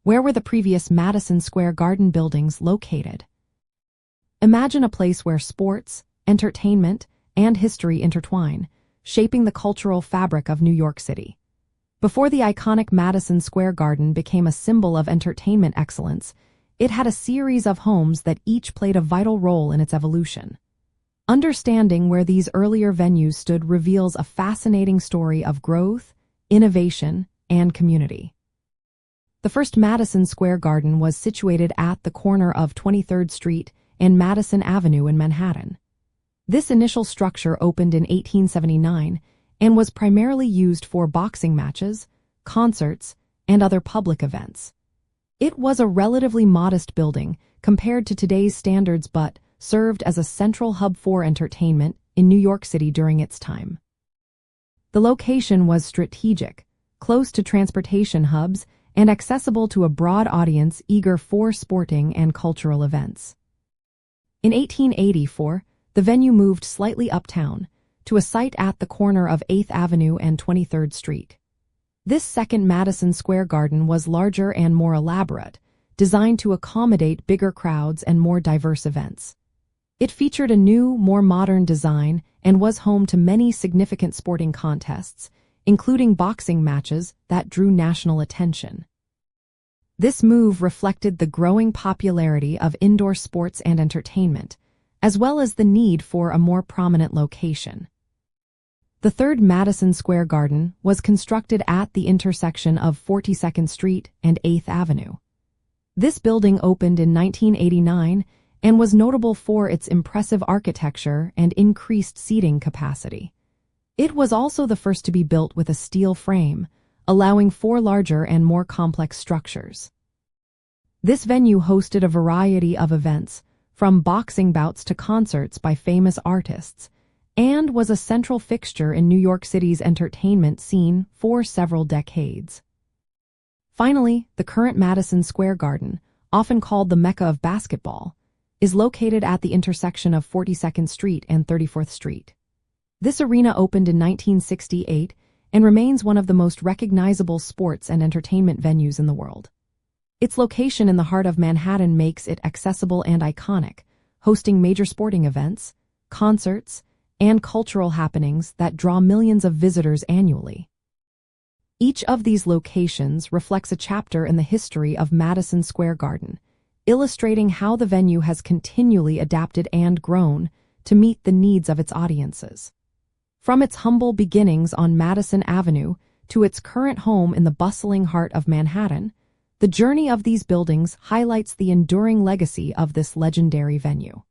Where were the previous Madison Square Garden buildings located? Imagine a place where sports, entertainment, and history intertwine, shaping the cultural fabric of New York City. Before the iconic Madison Square Garden became a symbol of entertainment excellence, it had a series of homes that each played a vital role in its evolution. Understanding where these earlier venues stood reveals a fascinating story of growth, innovation, and community. The first Madison Square Garden was situated at the corner of 23rd Street and Madison Avenue in Manhattan. This initial structure opened in 1879 and was primarily used for boxing matches, concerts, and other public events. It was a relatively modest building compared to today's standards but served as a central hub for entertainment in New York City during its time. The location was strategic, close to transportation hubs, and accessible to a broad audience eager for sporting and cultural events. In 1884, the venue moved slightly uptown, to a site at the corner of 8th Avenue and 23rd Street. This second Madison Square Garden was larger and more elaborate, designed to accommodate bigger crowds and more diverse events. It featured a new, more modern design and was home to many significant sporting contests, including boxing matches that drew national attention. This move reflected the growing popularity of indoor sports and entertainment, as well as the need for a more prominent location. The third Madison Square Garden was constructed at the intersection of 42nd Street and 8th Avenue. This building opened in 1989 and was notable for its impressive architecture and increased seating capacity. It was also the first to be built with a steel frame, allowing for larger and more complex structures. This venue hosted a variety of events, from boxing bouts to concerts by famous artists, and was a central fixture in New York City's entertainment scene for several decades. Finally, the current Madison Square Garden, often called the Mecca of basketball, is located at the intersection of 42nd Street and 34th Street. This arena opened in 1968 and remains one of the most recognizable sports and entertainment venues in the world. Its location in the heart of Manhattan makes it accessible and iconic, hosting major sporting events, concerts, and cultural happenings that draw millions of visitors annually. Each of these locations reflects a chapter in the history of Madison Square Garden, illustrating how the venue has continually adapted and grown to meet the needs of its audiences. From its humble beginnings on Madison Avenue to its current home in the bustling heart of Manhattan, the journey of these buildings highlights the enduring legacy of this legendary venue.